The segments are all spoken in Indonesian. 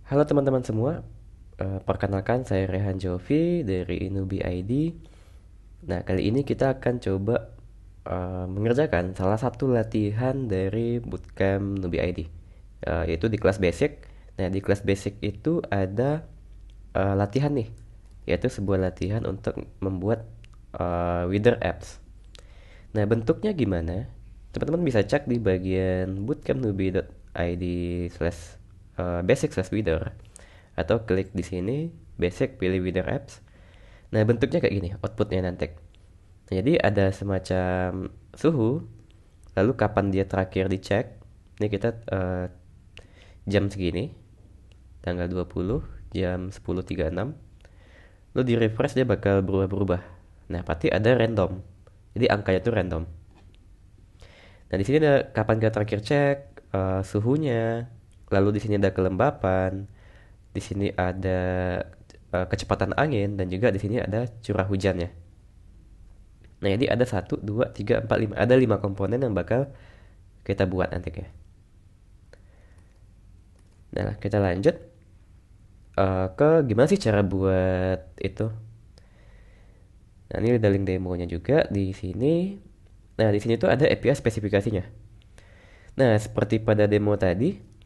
Halo teman-teman semua, perkenalkan saya Rehan Jovi dari Inubi ID. Nah, kali ini kita akan coba mengerjakan salah satu latihan dari bootcamp Nubi ID, yaitu di kelas basic. Nah, di kelas basic itu ada latihan nih, yaitu sebuah latihan untuk membuat Wither apps. Nah, bentuknya gimana? Teman-teman bisa cek di bagian bootcampnubi.id slash basic slash wither atau klik di sini basic pilih wither apps. Nah, bentuknya kayak gini outputnya nanti. Nah, jadi ada semacam suhu, lalu kapan dia terakhir dicek. Ini kita jam segini, tanggal 20 jam 10.36. Lalu di refresh dia bakal berubah-berubah. Nah, pasti ada random. Jadi angkanya tuh random. Nah, di sini ada kapan kita terakhir cek, suhunya, lalu di sini ada kelembapan, di sini ada kecepatan angin, dan juga di sini ada curah hujannya. Nah, jadi ada satu, 2, 3, 4, 5. Ada 5 komponen yang bakal kita buat nanti ya. Nah, kita lanjut ke gimana sih cara buat itu. Nah, ini ada link demonya juga di sini. Nah, di sini tuh ada API spesifikasinya. Nah, seperti pada demo tadi,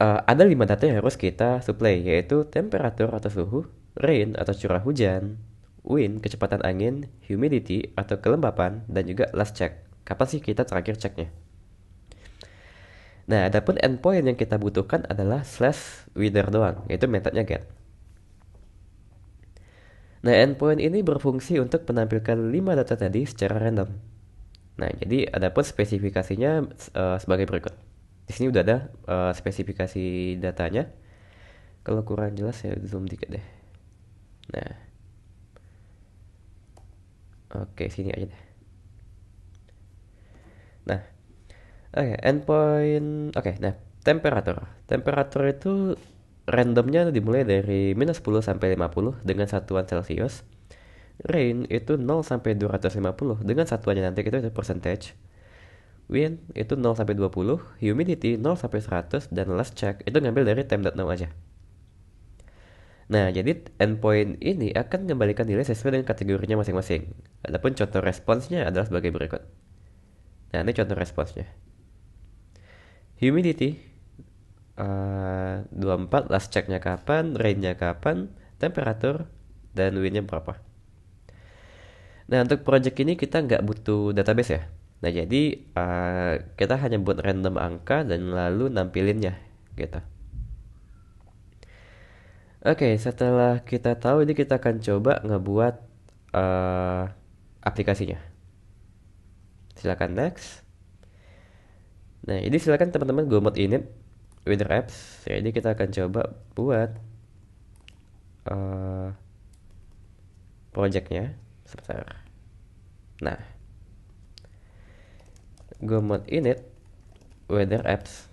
ada 5 data yang harus kita supply, yaitu temperatur atau suhu, rain atau curah hujan, wind, kecepatan angin, humidity atau kelembapan, dan juga last check. Kapan sih kita terakhir ceknya? Nah, adapun endpoint yang kita butuhkan adalah slash wither doang, yaitu metodenya get. Nah, endpoint ini berfungsi untuk menampilkan 5 data tadi secara random. Nah, jadi adapun spesifikasinya sebagai berikut. Di sini udah ada spesifikasi datanya. Kalau kurang jelas ya zoom dikit deh. Nah, oke sini aja deh. Nah, oke endpoint. Oke, nah temperatur. Temperatur itu randomnya dimulai dari -10 sampai 50 dengan satuan Celcius. Rain itu 0 sampai 250 dengan satuannya nanti itu percentage. Wind itu 0 sampai 20, humidity 0 sampai 100 dan last check itu ngambil dari time.now aja. Nah, jadi endpoint ini akan mengembalikan nilai sesuai dengan kategorinya masing-masing. Adapun contoh responsnya adalah sebagai berikut. Nah, ini contoh responsnya. Humidity 24, last checknya kapan, rainnya kapan, temperatur, dan windnya berapa. Nah, untuk project ini kita nggak butuh database ya. Nah, jadi kita hanya buat random angka dan lalu nampilinnya gitu. Oke, setelah kita tahu ini kita akan coba ngebuat uh, aplikasinya. Silakan next. Nah, ini silakan teman-teman go mode init Wither apps. Jadi kita akan coba buat uh, projectnya. Sebentar. Nah, go mode init Wither apps.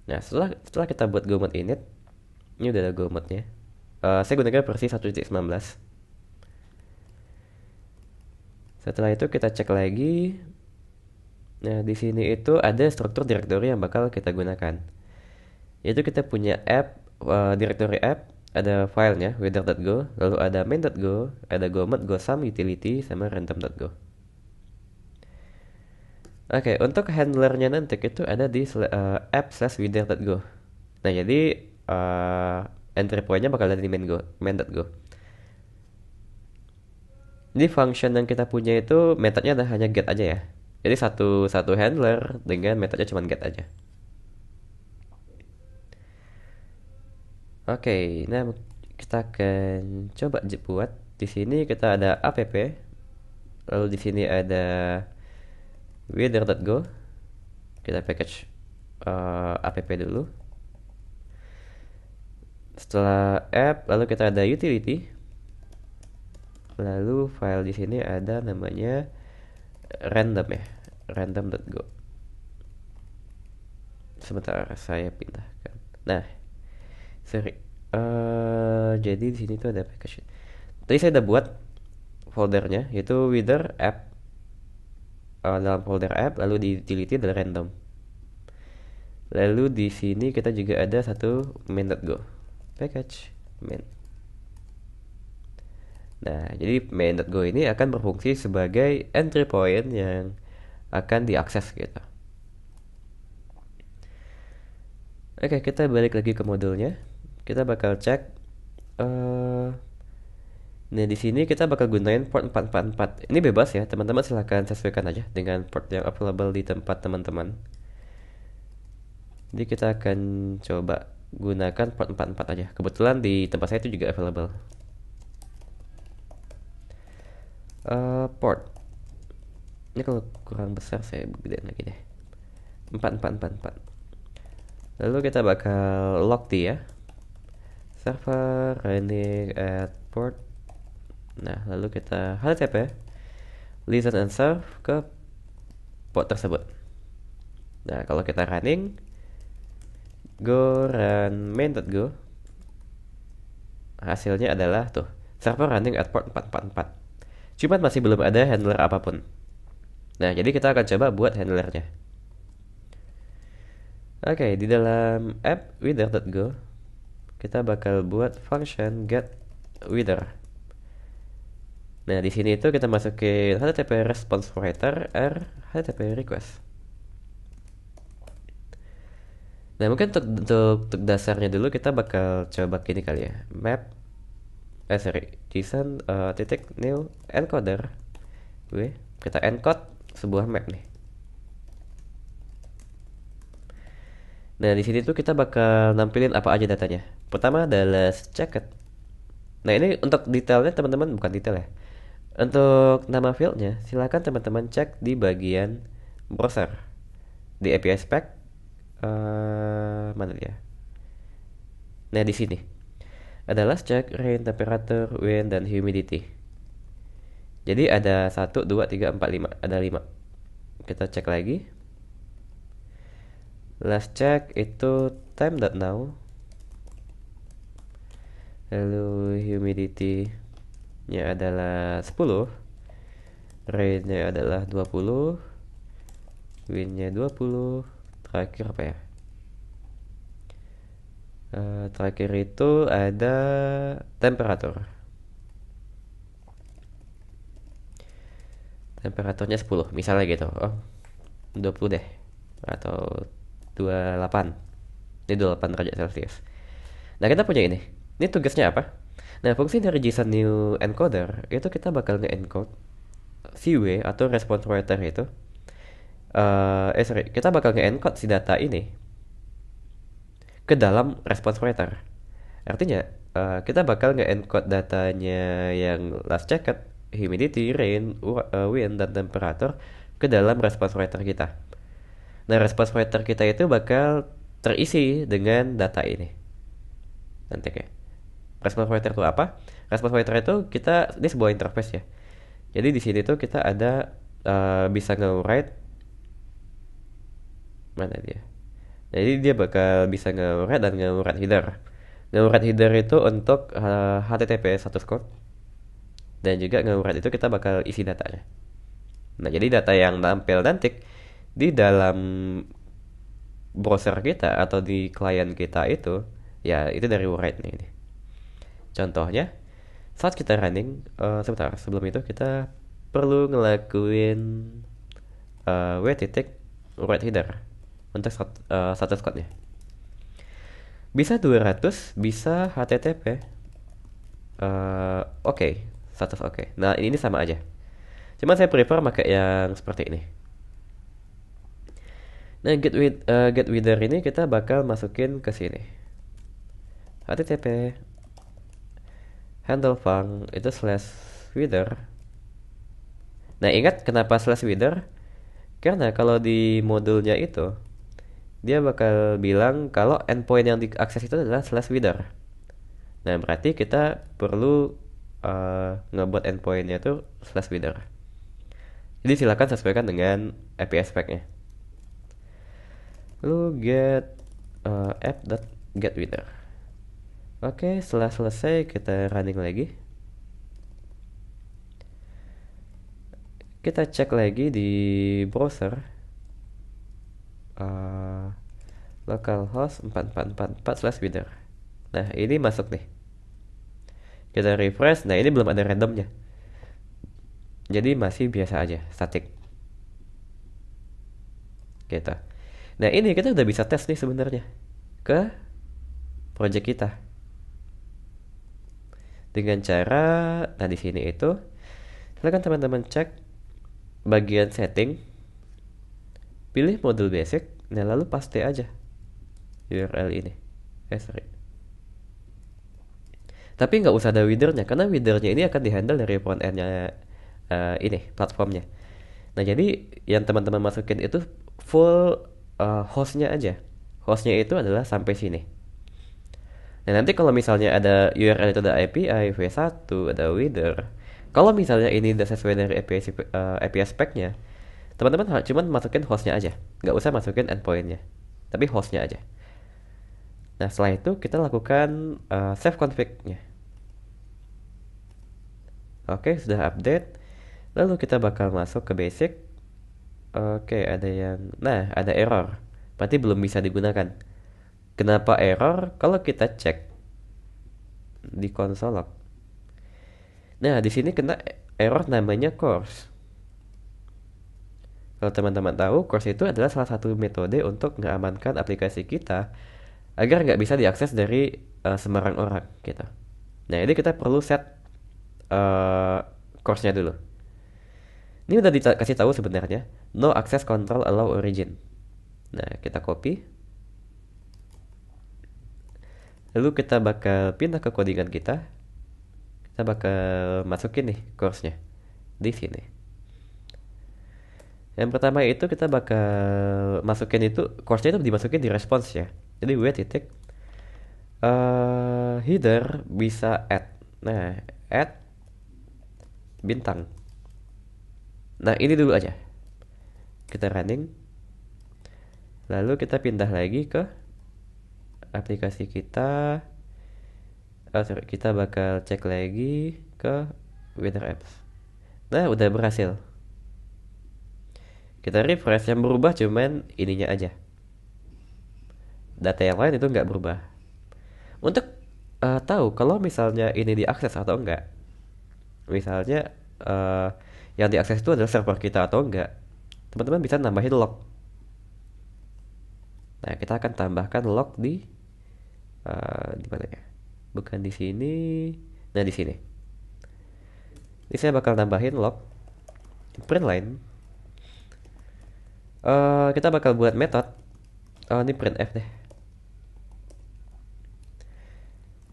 Nah, setelah kita buat go mode init, ini udah ada go mode-nya. Saya gunakan versi 1.19. Setelah itu kita cek lagi. Nah, di sini itu ada struktur directory yang bakal kita gunakan. Yaitu kita punya app, directory app, ada filenya wither.go, lalu ada main.go, ada go mode, go sum, utility, sama random.go. Oke, untuk handlernya nanti itu ada di app slash wither.go. Nah, jadi entry point-nya bakal ada di main.go. Jadi function yang kita punya itu metodenya ada hanya get aja ya. Jadi satu satu handler dengan metodenya cuma get aja. Oke, nah kita akan coba buat. Di sini kita ada app, lalu di sini ada wither.go. Kita package app dulu. Setelah app, lalu kita ada utility. Lalu file di sini ada namanya random ya, random.go. Sebentar saya pindahkan. Nah, sorry. Jadi di sini tuh ada package. Tadi saya udah buat foldernya, yaitu wither app. Dalam folder app, lalu di utility ada random. Lalu di sini kita juga ada satu main.go package main. Nah, jadi main.go ini akan berfungsi sebagai entry point yang akan diakses gitu. Oke, kita balik lagi ke modulnya. Kita bakal cek. eh Nah, di sini kita bakal gunain port 444. Ini bebas ya, teman-teman silahkan sesuaikan aja dengan port yang available di tempat teman-teman. Jadi kita akan coba gunakan port 44 aja. Kebetulan di tempat saya itu juga available. Port. Ini kalau kurang besar saya gedein lagi deh. 4444. Lalu kita bakal log dia. Server running at port. Nah, lalu kita HTTP listen and serve ke port tersebut. Nah, kalau kita running go run main.go, hasilnya adalah tuh server running at port 444. Cuman masih belum ada handler apapun. Nah, jadi kita akan coba buat handlernya. Oke, di dalam app wither.go kita bakal buat function get wither. Nah, di sini itu kita masukin http response writer r http request. Nah, mungkin untuk dasarnya dulu kita bakal coba gini kali ya. Map JSON titik new encoder. Kita encode sebuah map nih. Nah, di sini tuh kita bakal nampilin apa aja datanya. Pertama adalah checked. Nah, ini untuk detailnya teman-teman bukan detail ya. Untuk nama fieldnya, silakan teman-teman cek di bagian browser. Di API spec, mana dia? Nah, di sini adalah check rain, temperature, wind, dan humidity. Jadi ada 1, 2, 3, 4, 5. Ada 5. Kita cek lagi. Last check itu time.now. Lalu humidity-nya adalah 10. Rain-nya adalah 20. Wind-nya 20. Terakhir apa ya? Terakhir itu ada temperatur. Temperaturnya 10 misalnya gitu. Oh, 20 deh. Atau 28. Ini 28 derajat Celcius. Nah, kita punya ini. Ini tugasnya apa? Nah, fungsi dari JSON new encoder itu kita bakal nge-encode CW atau response writer itu. Kita bakal nge-encode si data ini ke dalam response writer. Artinya, kita bakal nge-encode datanya yang last checked, humidity, rain, wind, dan temperatur ke dalam response writer kita. Nah, response writer kita itu bakal terisi dengan data ini. Nanti kayak response writer itu apa? Response writer itu ini sebuah interface ya. Jadi di sini tuh kita ada bisa nge-write mana dia. Jadi dia bakal bisa nge-write dan nge-write header. Nge-write header itu untuk HTTP status code dan juga nge-write itu kita bakal isi datanya. Nah, jadi data yang tampil nanti di dalam browser kita atau di klien kita itu ya itu dari write nih. Contohnya saat kita running, sebentar sebelum itu kita perlu ngelakuin w titik write header untuk status code-nya. Bisa 200, bisa HTTP. Oke, status oke. Nah, ini sama aja. Cuma saya prefer pakai yang seperti ini. Nah, get wither ini kita bakal masukin ke sini. HTTP handle func itu /wither. Nah, ingat kenapa /wither? Karena kalau di modulnya itu dia bakal bilang kalau endpoint yang diakses itu adalah /wither. Nah, berarti kita perlu ngebuat endpointnya itu /wither. Jadi silakan sesuaikan dengan API spec-nya. Lalu app.getWither. Oke, setelah selesai kita running lagi. Kita cek lagi di browser. localhost 4444/winner. Nah, ini masuk nih. Kita refresh. Nah, ini belum ada randomnya. Jadi masih biasa aja, static. Gitu. Nah, ini kita udah bisa tes nih sebenarnya ke project kita. Dengan cara, nah di sini itu, silakan teman-teman cek bagian setting, pilih model basic, nah lalu paste aja URL ini. Sorry. Tapi nggak usah ada widdernya, karena widdernya ini akan dihandle dari front end-nya ini, platformnya. Nah, jadi yang teman-teman masukin itu full hostnya aja. Hostnya itu adalah sampai sini. Nah, nanti kalau misalnya ada URL itu ada API, V1, ada widder. Kalau misalnya ini udah sesuai dari API spec-nya, teman-teman cuma masukin hostnya aja. Nggak usah masukin endpoint-nya. Tapi hostnya aja. Nah, setelah itu kita lakukan save config-nya. Oke, sudah update. Lalu kita bakal masuk ke basic. Oke, ada yang... Nah, ada error. Berarti belum bisa digunakan. Kenapa error? Kalau kita cek di konsol log. Nah, di sini kena error namanya course. Kalau teman-teman tahu, course itu adalah salah satu metode untuk mengamankan aplikasi kita agar nggak bisa diakses dari sembarang orang gitu. Nah, ini kita perlu set course-nya dulu. Ini udah dikasih tahu sebenarnya, no access control allow origin. Nah, kita copy. Lalu kita bakal pindah ke codingan kita. Kita bakal masukin nih course-nya di sini. Yang pertama itu kita bakal masukin itu course-nya itu dimasukin di response ya. Jadi w titik header bisa add. Nah, add bintang. Nah, ini dulu aja. Kita running. Lalu kita pindah lagi ke aplikasi kita. Sorry, kita bakal cek lagi ke winner apps. Nah, udah berhasil. Kita refresh, yang berubah cuman ininya aja. Data yang lain itu nggak berubah. Untuk tahu kalau misalnya ini diakses atau enggak. Misalnya yang diakses itu adalah server kita atau enggak. Teman-teman bisa nambahin log. Nah, kita akan tambahkan log di mana ya? Bukan di sini. Nah, di sini. Ini saya bakal nambahin log print line. Kita bakal buat method. Ini printf deh.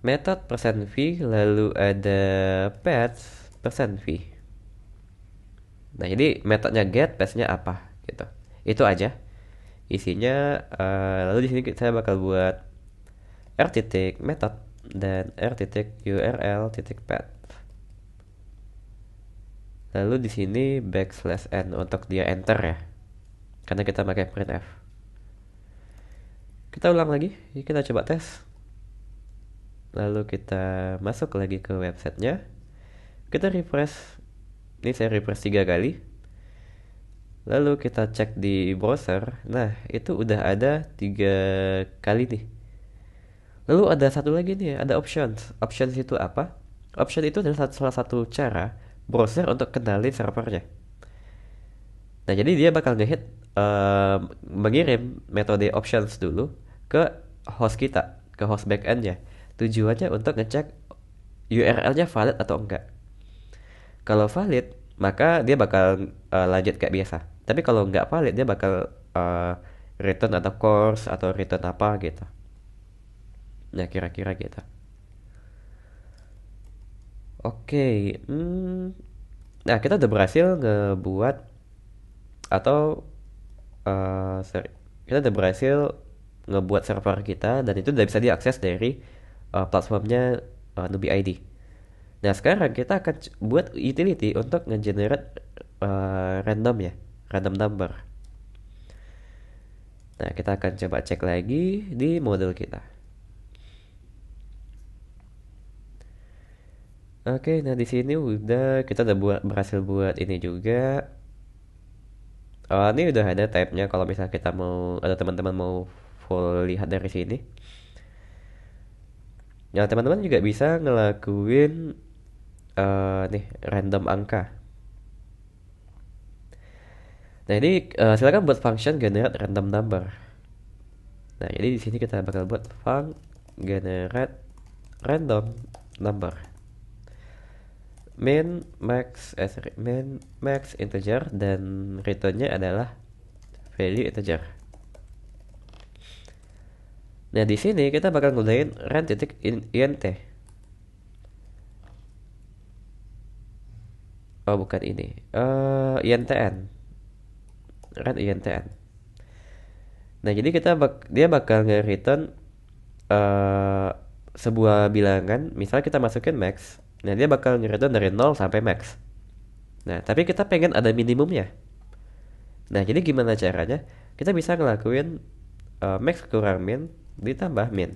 Method %v, lalu ada paths %v. Nah, jadi metodnya get, paths-nya apa gitu. Itu aja isinya. Lalu di sini saya bakal buat r titik method dan r titik url titik path. Lalu di sini \n untuk dia enter ya, karena kita pakai printf. Kita ulang lagi, kita coba tes. Lalu kita masuk lagi ke websitenya. Kita refresh. Ini saya refresh 3 kali. Lalu kita cek di browser. Nah, itu udah ada 3 kali nih. Lalu ada satu lagi nih, ada options. Options itu apa? Option itu adalah salah satu cara browser untuk kenalin servernya. Nah, jadi dia bakal ngehit mengirim metode options dulu ke host kita, ke host backend-nya. Tujuannya untuk ngecek URL-nya valid atau enggak. Kalau valid, maka dia bakal lanjut kayak biasa. Tapi kalau enggak valid, dia bakal return atau course atau return apa gitu. Nah, kira-kira gitu. Oke. Nah, kita udah berhasil ngebuat atau sorry, kita udah berhasil ngebuat server kita dan itu udah bisa diakses dari platformnya Nubi ID. Nah, sekarang kita akan buat utility untuk nge-generate random ya, random number. Nah, kita akan coba cek lagi di model kita. Oke, nah di sini kita udah berhasil buat ini juga. Ini udah ada type-nya kalau misalnya kita mau, ada teman-teman mau full lihat dari sini. Nah, teman-teman juga bisa ngelakuin nih random angka. Nah, ini silakan buat function generate random number. Nah, jadi di sini kita bakal buat generate random number. Main max integer dan returnnya adalah value integer. Nah, di sini kita bakal ngudain int. Oh, bukan ini. Intn. Intn. Nah, jadi dia bakal nge-return eh sebuah bilangan, misalnya kita masukin max. Nah, dia bakal nge-return dari 0 sampai max. Nah, tapi kita pengen ada minimumnya. Nah, jadi gimana caranya? Kita bisa ngelakuin max kurang min ditambah min.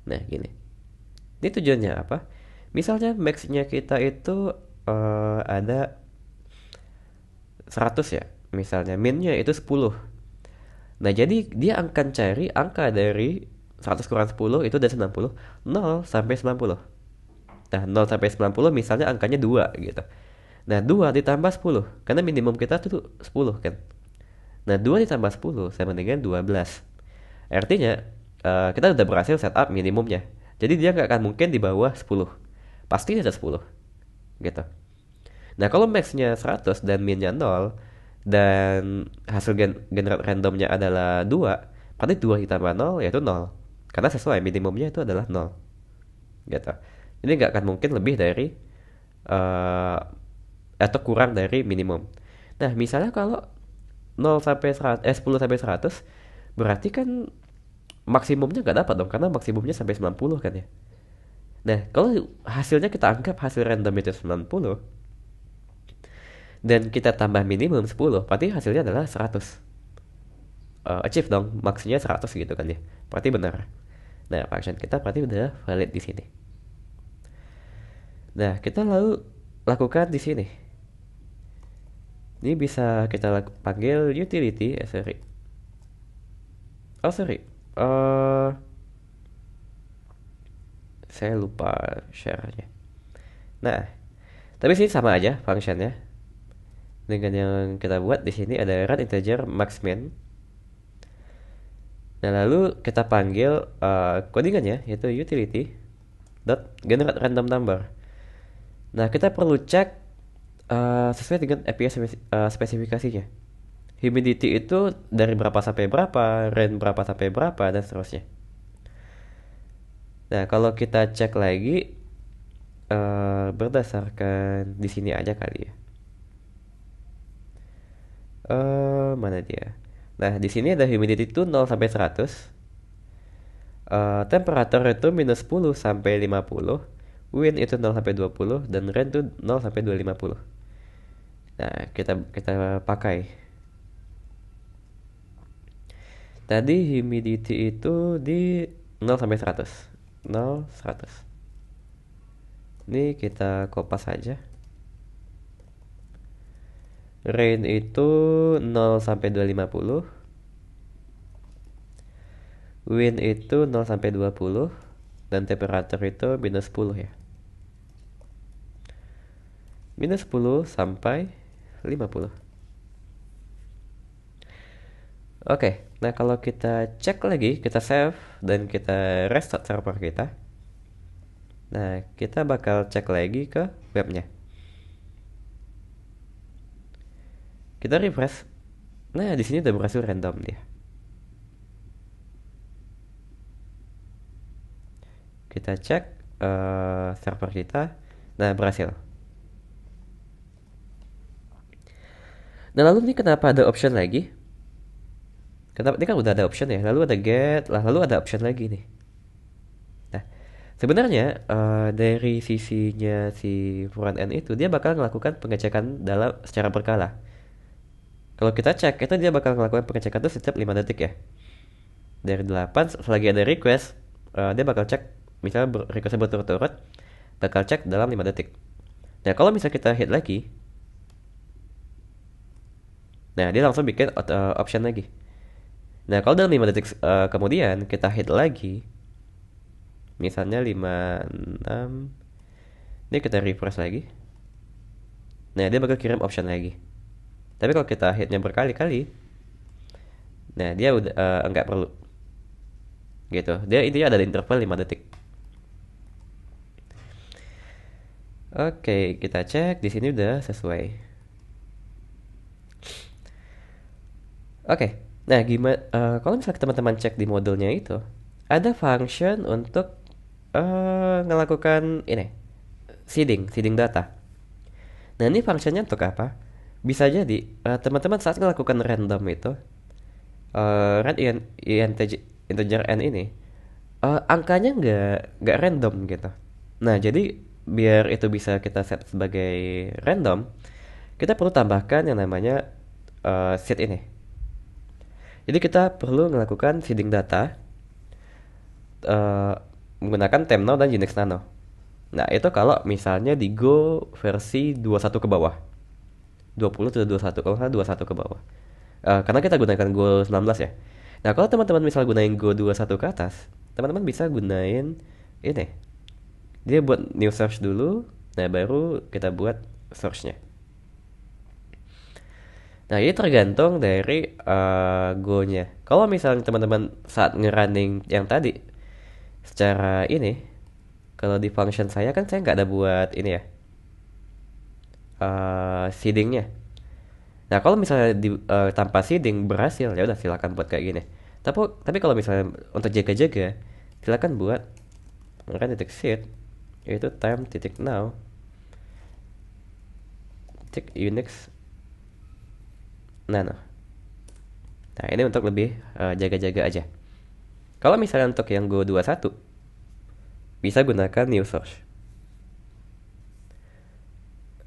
Nah, gini. Ini tujuannya apa? Misalnya max-nya kita itu ada 100 ya. Misalnya minnya itu 10. Nah, jadi dia akan cari angka dari 100 kurang 10 itu dari 90, 0 sampai 90. Nah, 0 sampai 90 misalnya angkanya 2 gitu. Nah, 2 ditambah 10, karena minimum kita tuh 10 kan. Nah, 2 ditambah 10 sama dengan 12. Artinya, kita udah berhasil setup minimumnya. Jadi dia nggak akan mungkin di bawah 10. Pasti ada 10 gitu. Nah, kalau max-nya 100 dan min-nya 0, dan hasil generate randomnya adalah 2, berarti 2 ditambah 0 yaitu 0. Karena sesuai minimumnya itu adalah 0. Gitu. Jadi nggak akan mungkin lebih dari uh, atau kurang dari minimum. Nah, misalnya kalau 0 sampai 100, 10 sampai 100, berarti kan maksimumnya nggak dapat dong, karena maksimumnya sampai 90 kan ya. Nah, kalau hasilnya kita anggap hasil random itu 90, dan kita tambah minimum 10, berarti hasilnya adalah 100. Achieve dong, maksudnya 100 gitu kan ya. Berarti benar. Nah, function kita berarti udah valid di sini. Nah, kita lalu lakukan di sini. Ini bisa kita panggil utility, sorry. Oh, sorry. Saya lupa share-nya. Nah, tapi sih sama aja functionnya. Dengan yang kita buat di sini ada run integer max min. Nah, lalu kita panggil codingannya yaitu utility dot generate random number. Nah, kita perlu cek sesuai dengan API spesifikasinya. Humidity itu dari berapa sampai berapa, rain berapa sampai berapa, dan seterusnya. Nah, kalau kita cek lagi berdasarkan di sini aja kali ya. Mana dia? Nah, di sini ada humidity itu 0 sampai 100. Temperatur itu minus 10 sampai 50. Wind itu 0 sampai 20 dan rain itu 0 sampai 250. Nah, kita pakai. Tadi humidity itu di 0 sampai 100. 0 100. Ini kita kopas saja. Rain itu 0 sampai 250. Wind itu 0 sampai 20 dan temperatur itu minus 10 ya. Minus 10 sampai 50. Oke, nah kalau kita cek lagi, kita save dan kita restart server kita. Nah, kita bakal cek lagi ke webnya. Kita refresh. Nah, di sini udah berhasil random dia. Kita cek server kita. Nah, berhasil. Nah, lalu ini kenapa ada option lagi? Kenapa ini kan udah ada option ya. Lalu ada get, lalu ada option lagi nih. Nah, sebenarnya dari sisinya si front end itu dia bakal melakukan pengecekan dalam secara berkala. Kalau kita cek, itu dia bakal melakukan pengecekan itu setiap 5 detik ya. Dari 8, selagi ada request, dia bakal cek, misalnya requestnya berturut-turut, bakal cek dalam 5 detik. Nah, kalau misalnya kita hit lagi, Nah, dia langsung bikin option lagi. Nah, kalau dalam 5 detik kemudian kita hit lagi, misalnya 56, ini kita refresh lagi. Nah, dia bakal kirim option lagi. Tapi kalau kita hitnya berkali-kali, nah dia udah nggak perlu. Gitu. Dia intinya ada di interval 5 detik. Oke, kita cek di sini udah sesuai. Oke. Nah, gimana kalau misalnya teman-teman cek di modelnya itu, ada function untuk ngelakukan ini, seeding data. Nah, ini fungsinya untuk apa? Bisa jadi teman-teman saat melakukan random itu, integer n ini, angkanya nggak random gitu. Nah, jadi biar itu bisa kita set sebagai random, kita perlu tambahkan yang namanya seed ini. Jadi kita perlu melakukan seeding data eh, menggunakan Temnao dan Unix Nano. Nah, itu kalau misalnya di Go versi 21 ke bawah. 20 atau 21, kalau nggak salah 21 ke bawah. Karena kita gunakan Go 19 ya. Nah, kalau teman-teman misal gunain Go 21 ke atas, teman-teman bisa gunain ini. Dia buat new search dulu, nah baru kita buat searchnya. Nah, ini tergantung dari Go-nya. Kalau misalnya teman-teman saat ngerunning yang tadi, secara ini, kalau di function saya kan saya nggak ada buat ini ya, seedingnya. Nah, kalau misalnya tanpa seeding berhasil, ya udah silakan buat kayak gini. Tapi kalau misalnya untuk jaga-jaga, silakan buat kan titik seed, yaitu time titik now titik Unix nano. Nah, ini untuk lebih jaga-jaga aja. Kalau misalnya untuk yang Go 21, bisa gunakan new source.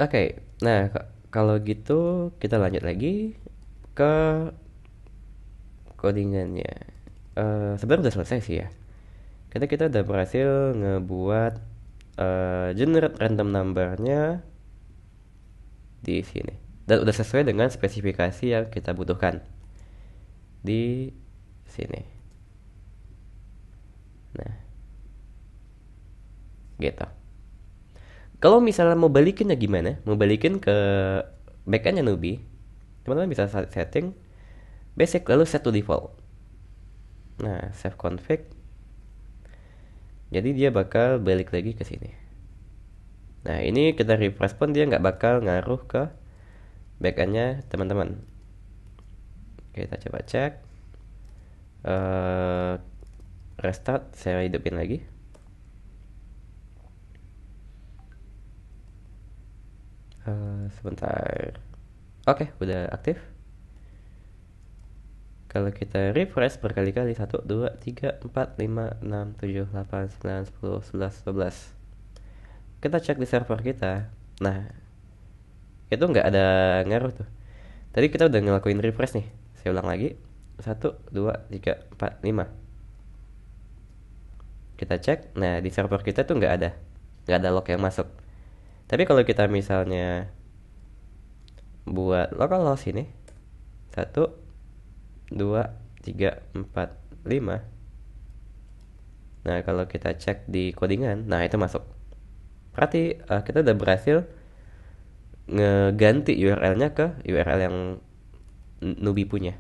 Oke, nah kalau gitu kita lanjut lagi ke codingannya. Sebenarnya udah selesai sih ya. Karena kita udah berhasil ngebuat generate random numbernya di sini. Dan udah sesuai dengan spesifikasi yang kita butuhkan di sini. Nah, gitu. Kalau misalnya mau balikinnya gimana? Mau balikin ke backendnya Nubi, teman-teman bisa setting basic lalu set to default. Nah, save config. Jadi dia bakal balik lagi ke sini. Nah, ini kita refresh pun dia nggak bakal ngaruh ke backendnya teman-teman. Kita coba cek. Restart, saya hidupin lagi. Sebentar. Oke, udah aktif. Kalau kita refresh berkali-kali 1, 2, 3, 4, 5, 6, 7, 8, 9, 10, 11, 12. Kita cek di server kita. Nah, itu nggak ada ngaruh tuh. Tadi kita udah ngelakuin refresh nih. Saya ulang lagi. 1, 2, 3, 4, 5. Kita cek. Nah, di server kita tuh nggak ada. Nggak ada log yang masuk. Tapi kalau kita misalnya buat localhost ini. 1, 2, 3, 4, 5. Nah, kalau kita cek di codingan, nah itu masuk. Berarti kita udah berhasil ngeganti URL-nya ke URL yang Nubi punya.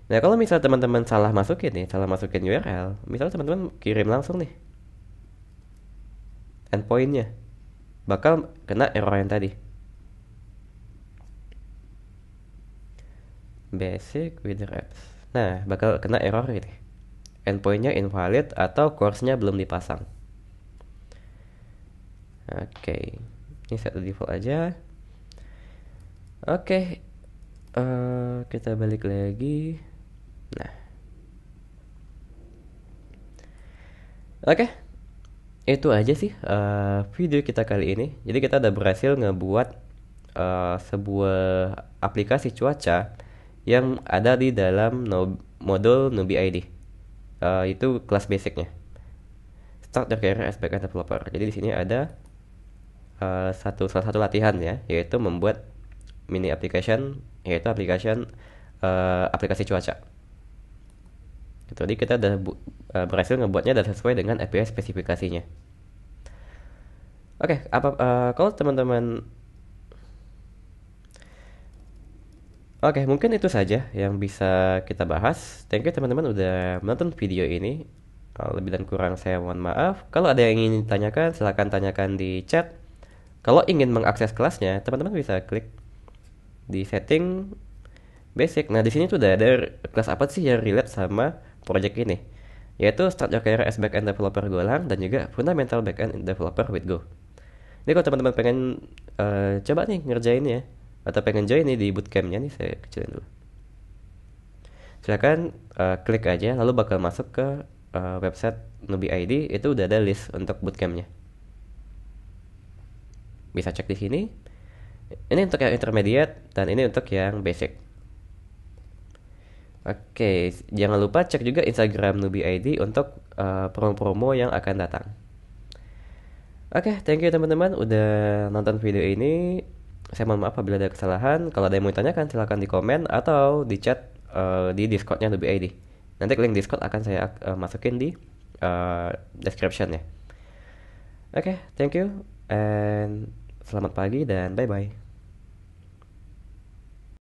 Nah, kalau misalnya teman-teman salah masukin URL, misalnya teman-teman kirim langsung nih endpoint-nya, bakal kena error yang tadi. Basic with apps. Nah, bakal kena error ini. Endpoint-nya invalid atau course-nya belum dipasang. Oke. Ini set default aja. Oke. Kita balik lagi. Nah. Oke. Itu aja sih video kita kali ini. Jadi kita udah berhasil ngebuat sebuah aplikasi cuaca yang ada di dalam modul Nubi ID. Itu kelas basicnya. Start your career as backend developer. Jadi di sini ada salah satu latihan ya, yaitu membuat mini application, yaitu aplikasi cuaca. Gitu. Jadi kita udah berhasil ngebuatnya dan sesuai dengan API spesifikasinya. Oke, kalau teman-teman, oke, mungkin itu saja yang bisa kita bahas. Thank you teman-teman udah menonton video ini. Lebih dan kurang saya mohon maaf. Kalau ada yang ingin ditanyakan, silahkan tanyakan di chat. Kalau ingin mengakses kelasnya, teman-teman bisa klik di setting basic. Nah, di sini tuh udah ada kelas apa sih yang relate sama project ini, yaitu Start Your Career as Backend Developer Golang dan juga Fundamental Backend Developer with Go. Ini kalau teman-teman pengen coba nih ngerjain ya, atau pengen join nih di bootcampnya nih, saya kecilin dulu. Silahkan klik aja, lalu bakal masuk ke website Nubi ID. Itu udah ada list untuk bootcampnya. Bisa cek di sini. Ini untuk yang intermediate dan ini untuk yang basic. Oke, jangan lupa cek juga Instagram Nubi ID untuk promo-promo yang akan datang. Oke, thank you teman-teman udah nonton video ini. Saya mohon maaf apabila ada kesalahan. Kalau ada yang mau ditanyakan silahkan di komen atau di chat di Discordnya Nubi ID. Nanti link Discord akan saya masukin di description ya. Oke, thank you and selamat pagi dan bye-bye.